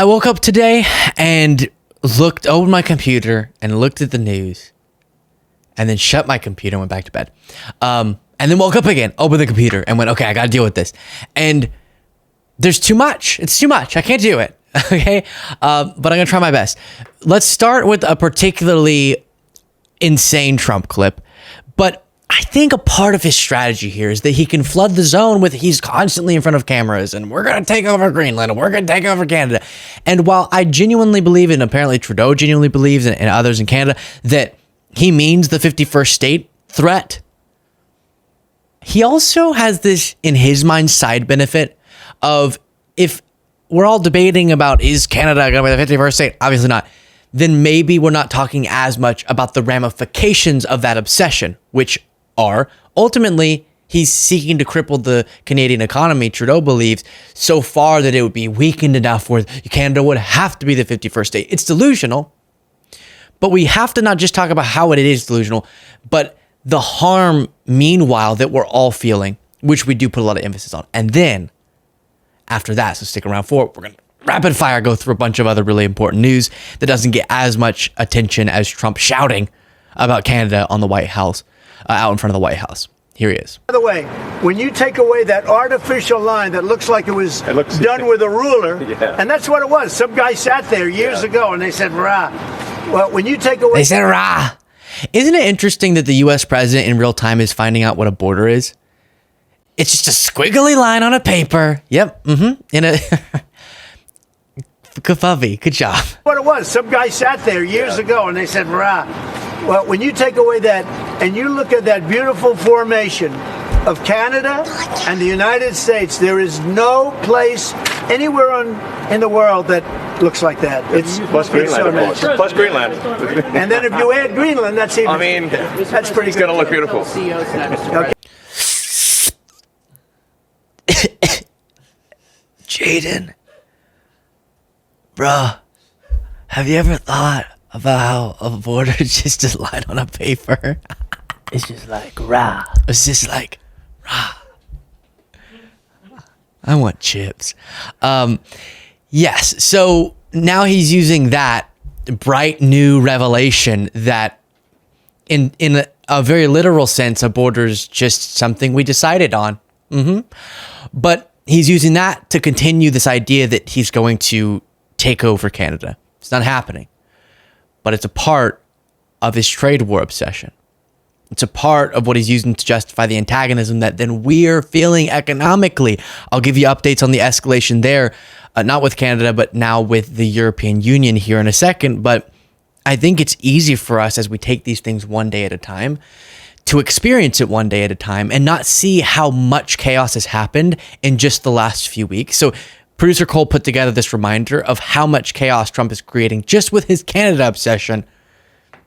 I woke up today and opened my computer and looked at the news and then shut my computer and went back to bed. And then woke up again, opened the computer and went, okay, I got to deal with this. And there's too much. It's too much. I can't do it. Okay. But I'm going to try my best. Let's start with a particularly insane Trump clip. But I think a part of his strategy here is that he can flood the zone with he's constantly in front of cameras and we're going to take over Greenland and we're going to take over Canada. And while I genuinely believe, and apparently Trudeau genuinely believes, and others in Canada, that he means the 51st state threat, he also has this, in his mind, side benefit of, if we're all debating about is Canada going to be the 51st state, obviously not, then maybe we're not talking as much about the ramifications of that obsession, which are ultimately he's seeking to cripple the Canadian economy, Trudeau believes, so far that it would be weakened enough where Canada would have to be the 51st state. It's delusional, but we have to not just talk about how it is delusional, but the harm, meanwhile, that we're all feeling, which we do put a lot of emphasis on. And then after that, so stick around for it, we're going to rapid fire go through a bunch of other really important news that doesn't get as much attention as Trump shouting about Canada on the White House, out in front of the White House. Here he is. By the way, when you take away that artificial line that looks like it was done with a ruler, and that's what it was. Some guy sat there years ago and they said, rah. Well, when you take away... They said, rah. Isn't it interesting that the U.S. president in real time is finding out what a border is? It's just a squiggly line on a paper. Yep. In a... Kafavi, good job. What it was. Some guy sat there years ago and they said, rah. Well, when you take away that and you look at that beautiful formation of Canada and the United States, there is no place anywhere in the world that looks like that. It's plus Greenland, of course. Plus Greenland. And then if you add Greenland, that's even. That's pretty good. It's going to look beautiful. Okay. Jaden, bruh, have you ever thought about how a border is just a line on a paper? It's just like, rah. It's just like, rah. I want chips. Yes, so now he's using that bright new revelation that in a very literal sense, a border is just something we decided on. But he's using that to continue this idea that he's going to take over Canada. It's not happening. But it's a part of his trade war obsession. It's a part of what he's using to justify the antagonism that then we're feeling economically. I'll give you updates on the escalation there, not with Canada, but now with the European Union here in a second. But I think it's easy for us as we take these things one day at a time to experience it one day at a time and not see how much chaos has happened in just the last few weeks. So producer Cole put together this reminder of how much chaos Trump is creating just with his Canada obsession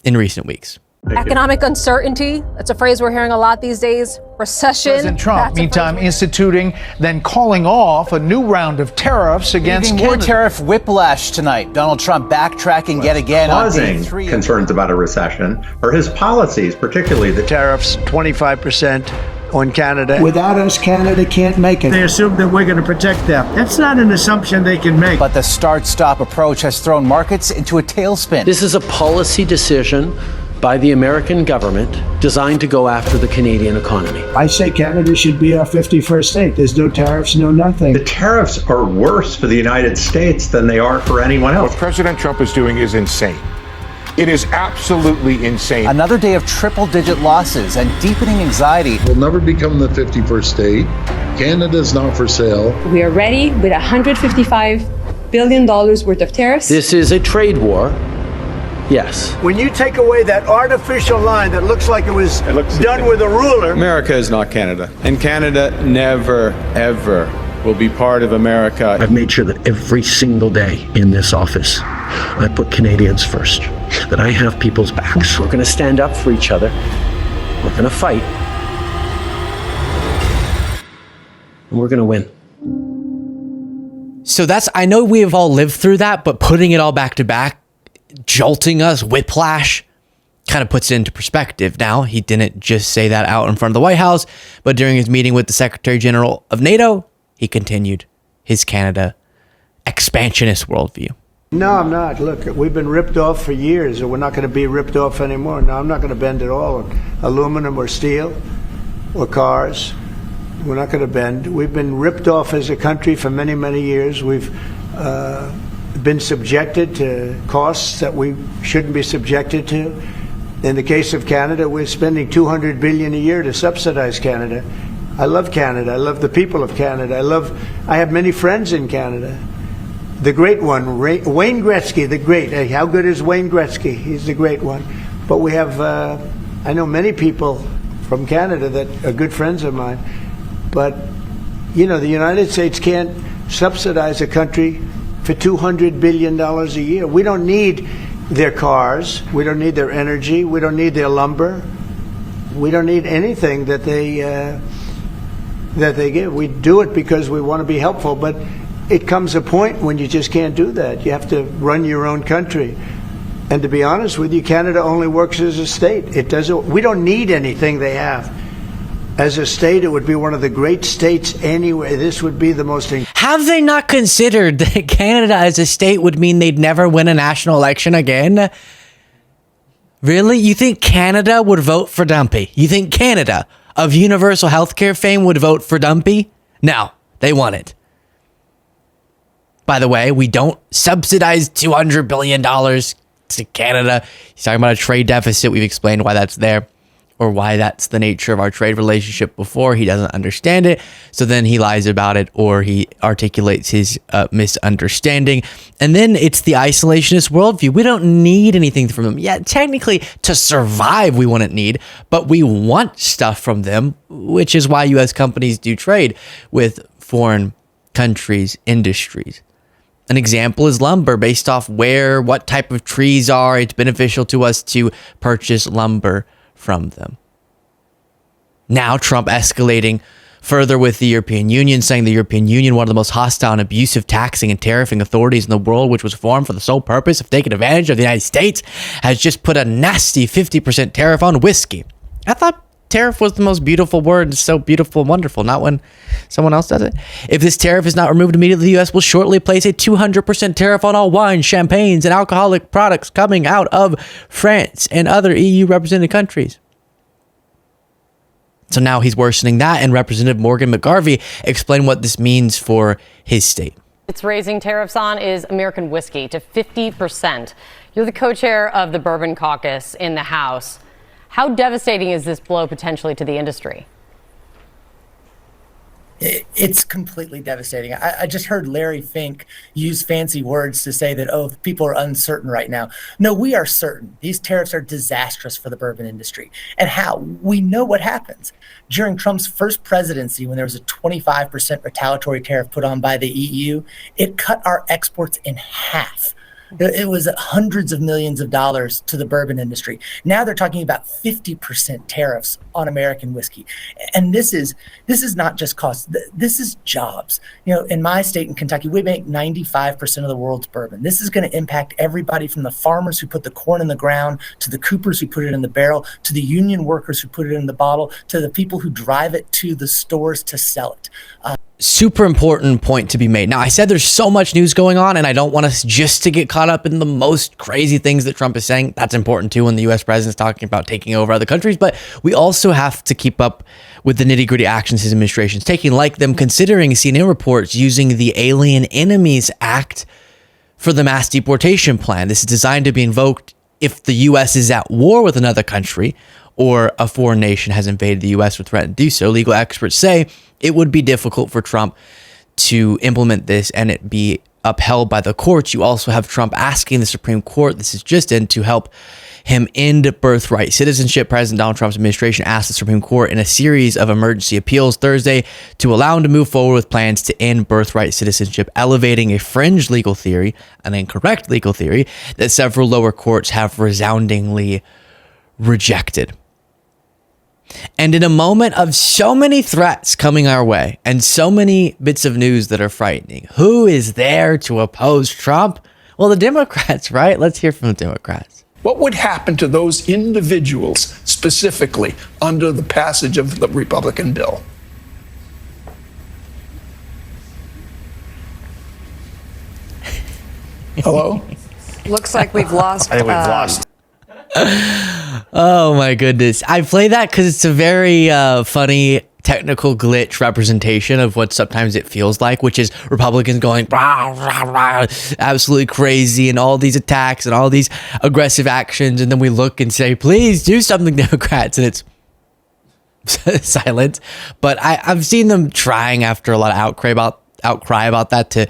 in recent weeks. Economic uncertainty, that's a phrase we're hearing a lot these days. Recession. President Trump, meantime, instituting, then calling off a new round of tariffs against Canada. More tariff whiplash tonight. Donald Trump backtracking yet again on day three. Concerns about a recession or his policies, particularly the Tariffs, 25% on Canada. Without us, Canada can't make it. They assume that we're going to protect them. That's not an assumption they can make. But the start-stop approach has thrown markets into a tailspin. This is a policy decision by the American government designed to go after the Canadian economy. I say Canada should be our 51st state. There's no tariffs, no nothing. The tariffs are worse for the United States than they are for anyone else. What President Trump is doing is insane. It is absolutely insane. Another day of triple-digit losses and deepening anxiety. We'll never become the 51st state. Canada's not for sale. We are ready with $155 billion worth of tariffs. This is a trade war. Yes. When you take away that artificial line that looks like it was done with a ruler. America is not Canada. And Canada never, ever will be part of America. I've made sure that every single day in this office, I put Canadians first, that I have people's backs. We're going to stand up for each other. We're going to fight. And we're going to win. So that's, I know we have all lived through that, but putting it all back to back, jolting us, whiplash, kind of puts it into perspective. Now, he didn't just say that out in front of the White House, but during his meeting with the Secretary General of NATO, he continued his Canada expansionist worldview. No, I'm not. Look, we've been ripped off for years, and we're not going to be ripped off anymore. No, I'm not going to bend at all on aluminum or steel or cars. We're not going to bend. We've been ripped off as a country for many, many years. We've been subjected to costs that we shouldn't be subjected to. In the case of Canada, we're spending $200 billion a year to subsidize Canada. I love Canada. I love the people of Canada. I have many friends in Canada. The great one, Wayne Gretzky, the great. Hey, how good is Wayne Gretzky? He's the great one. But we have, I know many people from Canada that are good friends of mine. But, you know, the United States can't subsidize a country for $200 billion a year. We don't need their cars. We don't need their energy. We don't need their lumber. We don't need anything that they give. We do it because we want to be helpful, but it comes a point when you just can't do that. You have to run your own country. And to be honest with you, Canada only works as a state. It doesn't. We don't need anything they have. As a state, it would be one of the great states anyway. This would be the most... Have they not considered that Canada as a state would mean they'd never win a national election again? Really? You think Canada would vote for Dumpy? You think Canada of universal healthcare fame would vote for Dumpy? No, they want it. By the way, we don't subsidize $200 billion to Canada. He's talking about a trade deficit. We've explained why that's there, or why that's the nature of our trade relationship before. He doesn't understand it, so then he lies about it, or he articulates his misunderstanding. And then it's the isolationist worldview. We don't need anything from them. Yeah, technically, to survive, we wouldn't need, but we want stuff from them, which is why U.S. companies do trade with foreign countries' industries. An example is lumber. Based off what type of trees are, it's beneficial to us to purchase lumber from them. Now Trump escalating further with the European Union, saying the European Union, one of the most hostile and abusive taxing and tariffing authorities in the world, which was formed for the sole purpose of taking advantage of the United States, has just put a nasty 50% tariff on whiskey. I thought tariff was the most beautiful word. It's so beautiful and wonderful, not when someone else does it. If this tariff is not removed immediately, the U.S. will shortly place a 200% tariff on all wine, champagnes, and alcoholic products coming out of France and other EU represented countries. So now he's worsening that, and Representative Morgan McGarvey explained what this means for his state. It's raising tariffs on is American whiskey to 50%. You're the co-chair of the Bourbon Caucus in the House. How devastating is this blow potentially to the industry? It's completely devastating. I just heard Larry Fink use fancy words to say that, oh, people are uncertain right now. No, we are certain. These tariffs are disastrous for the bourbon industry. And how? We know what happens. During Trump's first presidency, when there was a 25% retaliatory tariff put on by the EU, it cut our exports in half. It was hundreds of millions of dollars to the bourbon industry. Now they're talking about 50% tariffs on American whiskey. And this is not just cost. This is jobs. You know, in my state in Kentucky, we make 95% of the world's bourbon. This is going to impact everybody from the farmers who put the corn in the ground, to the coopers who put it in the barrel, to the union workers who put it in the bottle, to the people who drive it to the stores to sell it. Super important point to be made. Now, I said there's so much news going on, and I don't want us just to get caught up in the most crazy things that Trump is saying. That's important too when the U.S. president's talking about taking over other countries, but we also have to keep up with the nitty-gritty actions his administration is taking, like them considering CNN reports using the Alien Enemies Act for the mass deportation plan. This is designed to be invoked if the U.S. is at war with another country or a foreign nation has invaded the U.S. or threatened to do so. Legal experts say it would be difficult for Trump to implement this and it be upheld by the courts. You also have Trump asking the Supreme Court, this is just in, to help him end birthright citizenship. President Donald Trump's administration asked the Supreme Court in a series of emergency appeals Thursday to allow him to move forward with plans to end birthright citizenship, elevating a fringe legal theory, an incorrect legal theory, that several lower courts have resoundingly rejected. And in a moment of so many threats coming our way and so many bits of news that are frightening, who is there to oppose Trump? Well, the Democrats, right? Let's hear from the Democrats. What would happen to those individuals specifically under the passage of the Republican bill? Hello? Looks like we've lost. I think we've lost. Oh my goodness. I play that because it's a very funny technical glitch representation of what sometimes it feels like, which is Republicans going rah, rah, rah, absolutely crazy and all these attacks and all these aggressive actions. And then we look and say, please do something, Democrats. And it's silent. But I've seen them trying after a lot of outcry about that to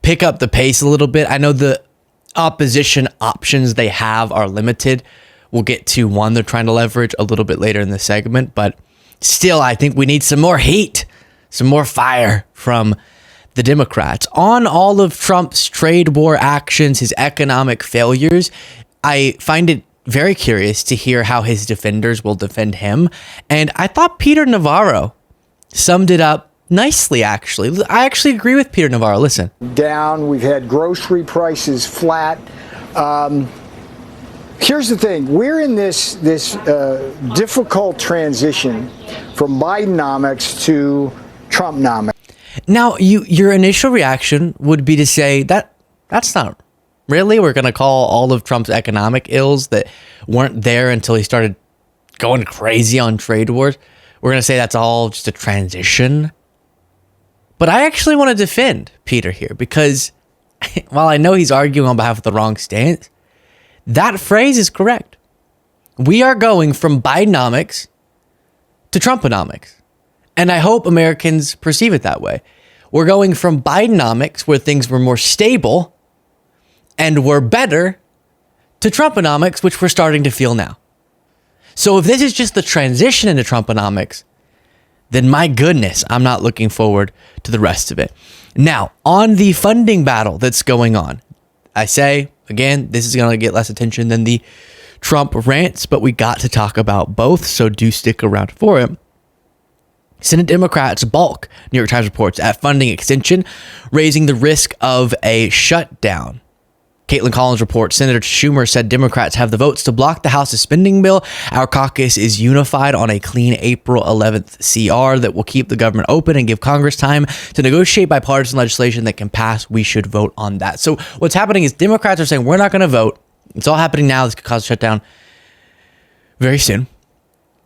pick up the pace a little bit. I know the opposition options they have are limited. We'll get to one they're trying to leverage a little bit later in the segment, but still, I think we need some more heat, some more fire from the Democrats on all of Trump's trade war actions, his economic failures. I find it very curious to hear how his defenders will defend him. And I thought Peter Navarro summed it up nicely, actually. I actually agree with Peter Navarro. Listen. Down. We've had grocery prices flat. Here's the thing. We're in this difficult transition from Bidenomics to Trumpnomics. Now, your initial reaction would be to say that's not really. We're going to call all of Trump's economic ills that weren't there until he started going crazy on trade wars. We're going to say that's all just a transition. But I actually want to defend Peter here because while I know he's arguing on behalf of the wrong stance, that phrase is correct. We are going from Bidenomics to Trumponomics. And I hope Americans perceive it that way. We're going from Bidenomics, where things were more stable and were better, to Trumponomics, which we're starting to feel now. So if this is just the transition into Trumponomics, then my goodness, I'm not looking forward to the rest of it. Now, on the funding battle that's going on, I say, again, this is going to get less attention than the Trump rants, but we got to talk about both, so do stick around for it. Senate Democrats balk, New York Times reports, at funding extension, raising the risk of a shutdown. Caitlin Collins reports, Senator Schumer said Democrats have the votes to block the House's spending bill. Our caucus is unified on a clean April 11th CR that will keep the government open and give Congress time to negotiate bipartisan legislation that can pass. We should vote on that. So what's happening is Democrats are saying we're not going to vote. It's all happening now. This could cause a shutdown very soon.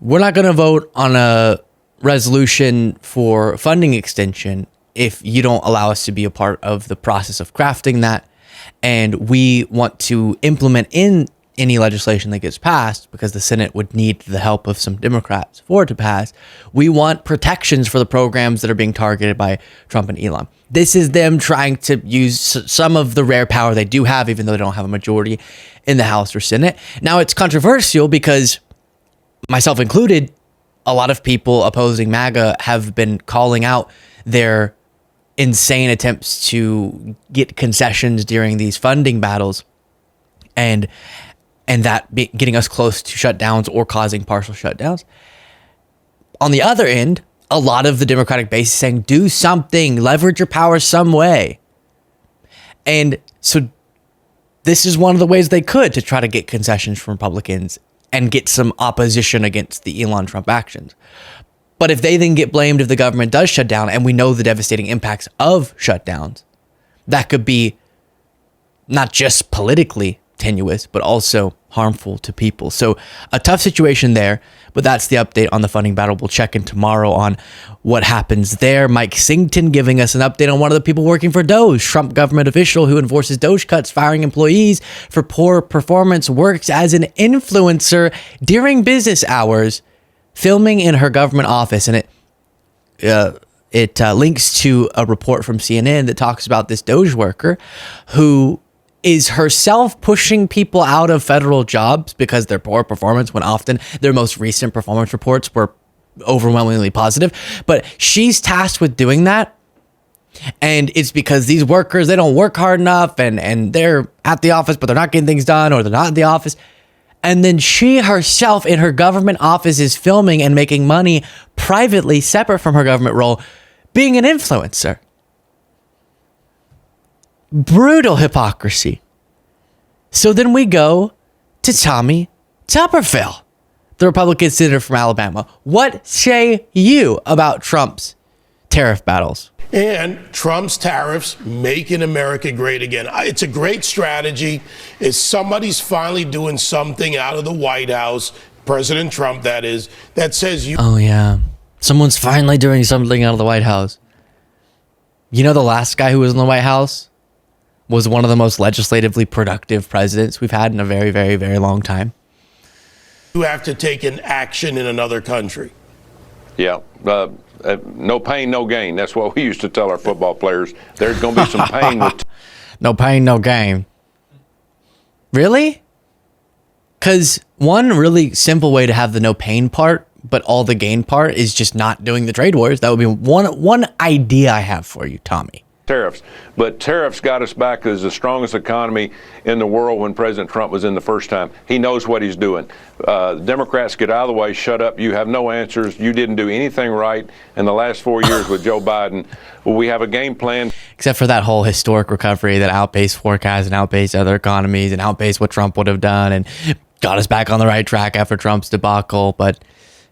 We're not going to vote on a resolution for funding extension if you don't allow us to be a part of the process of crafting that. And we want to implement in any legislation that gets passed, because the Senate would need the help of some Democrats for it to pass. We want protections for the programs that are being targeted by Trump and Elon. This is them trying to use some of the rare power they do have, even though they don't have a majority in the House or Senate. Now, it's controversial because, myself included, a lot of people opposing MAGA have been calling out their insane attempts to get concessions during these funding battles and that getting us close to shutdowns or causing partial shutdowns. On the other end, a lot of the Democratic base is saying, do something, leverage your power some way. And so this is one of the ways they could to try to get concessions from Republicans and get some opposition against the Elon Trump actions. But if they then get blamed if the government does shut down, and we know the devastating impacts of shutdowns, that could be not just politically tenuous, but also harmful to people. So a tough situation there, but that's the update on the funding battle. We'll check in tomorrow on what happens there. Mike Singleton giving us an update on one of the people working for Doge. Trump government official who enforces Doge cuts, firing employees for poor performance, works as an influencer during business hours, filming in her government office. And it links to a report from CNN that talks about this Doge worker who is herself pushing people out of federal jobs because their poor performance, when often their most recent performance reports were overwhelmingly positive. But she's tasked with doing that. And it's because these workers, they don't work hard enough and they're at the office, but they're not getting things done, or they're not in the office. And then she herself in her government office is filming and making money privately, separate from her government role, being an influencer. Brutal hypocrisy. So then we go to Tommy Tuberville, the Republican senator from Alabama. What say you about Trump's tariff battles. And Trump's tariffs, making America great again. It's a great strategy. If somebody's finally doing something out of the White House, President Trump, that is, that says you. Oh, yeah. Someone's finally doing something out of the White House. You know, the last guy who was in the White House was one of the most legislatively productive presidents we've had in a very, very, very long time. You have to take an action in another country. Yeah. No pain, no gain. That's what we used to tell our football players. There's going to be some pain. No pain, no gain. Really? Because one really simple way to have the no pain part, but all the gain part is just not doing the trade wars. That would be one idea I have for you, Tommy. Tariffs. But tariffs got us back as the strongest economy in the world when President Trump was in the first time. He knows what he's doing. Democrats, get out of the way, shut up. You have no answers. You didn't do anything right in the last 4 years with Joe Biden. Well, we have a game plan. Except for that whole historic recovery that outpaced forecasts and outpaced other economies and outpaced what Trump would have done and got us back on the right track after Trump's debacle. But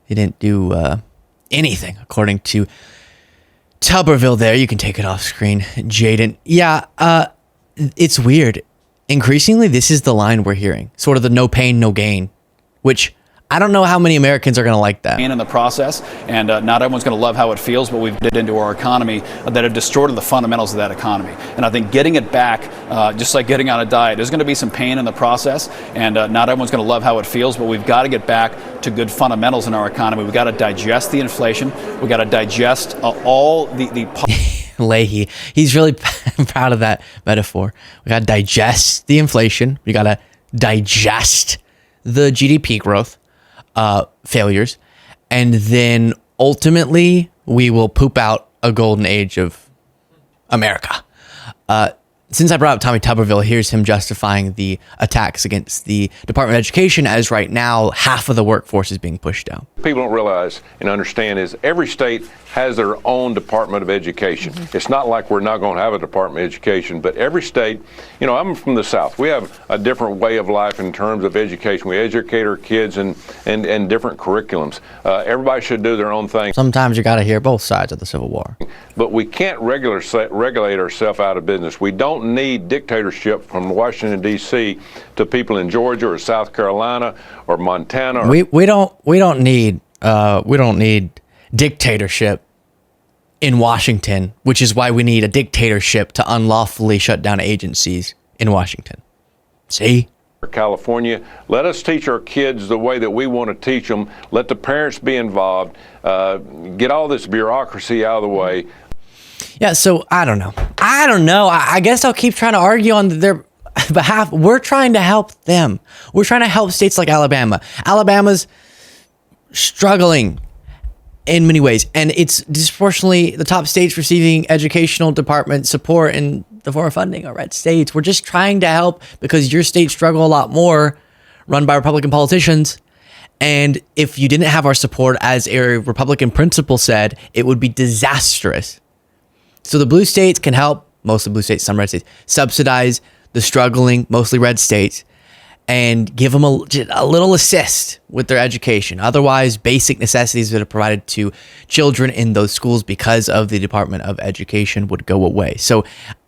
he didn't do anything, according to Tuberville there. You can take it off screen, Jaden. Yeah, it's weird. Increasingly, this is the line we're hearing. Sort of the no pain, no gain, which I don't know how many Americans are going to like that. In the process, and not everyone's going to love how it feels, but we've did into our economy that have distorted the fundamentals of that economy. And I think getting it back, just like getting on a diet, there's going to be some pain in the process, and not everyone's going to love how it feels, but we've got to get back to good fundamentals in our economy. We've got to digest the inflation. We've got to digest all the Leahy, he's really proud of that metaphor. We got to digest the inflation. We got to digest the GDP growth failures, and then ultimately we will poop out a golden age of America. Since I brought up Tommy Tuberville, here's him justifying the attacks against the Department of Education, as right now half of the workforce is being pushed out. People don't realize and understand is every state has their own Department of Education. It's not like we're not going to have a Department of Education, but every state, you know, I'm from the South. We have a different way of life in terms of education. We educate our kids in different curriculums. Everybody should do their own thing. Sometimes you got to hear both sides of the Civil War. But we can't regulate ourselves out of business. We don't need dictatorship from Washington, D.C. to people in Georgia or South Carolina or Montana. We don't need dictatorship in Washington, which is why we need a dictatorship to unlawfully shut down agencies in Washington. See? California, let us teach our kids the way that we want to teach them. Let the parents be involved. Get all this bureaucracy out of the way. Yeah, so I don't know. I guess I'll keep trying to argue on their behalf. We're trying to help them. We're trying to help states like Alabama. Alabama's struggling in many ways, and it's disproportionately the top states receiving educational department support in the form of funding are red states. We're just trying to help because your states struggle a lot more, run by Republican politicians. And if you didn't have our support, as a Republican principal said, it would be disastrous. So the blue states can help, mostly blue states, some red states, subsidize the struggling, mostly red states, and give them a little assist with their education. Otherwise, basic necessities that are provided to children in those schools because of the Department of Education would go away. So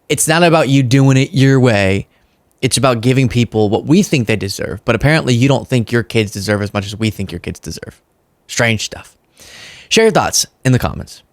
it's not about you doing it your way. It's about giving people what we think they deserve. But apparently you don't think your kids deserve as much as we think your kids deserve. Strange stuff. Share your thoughts in the comments.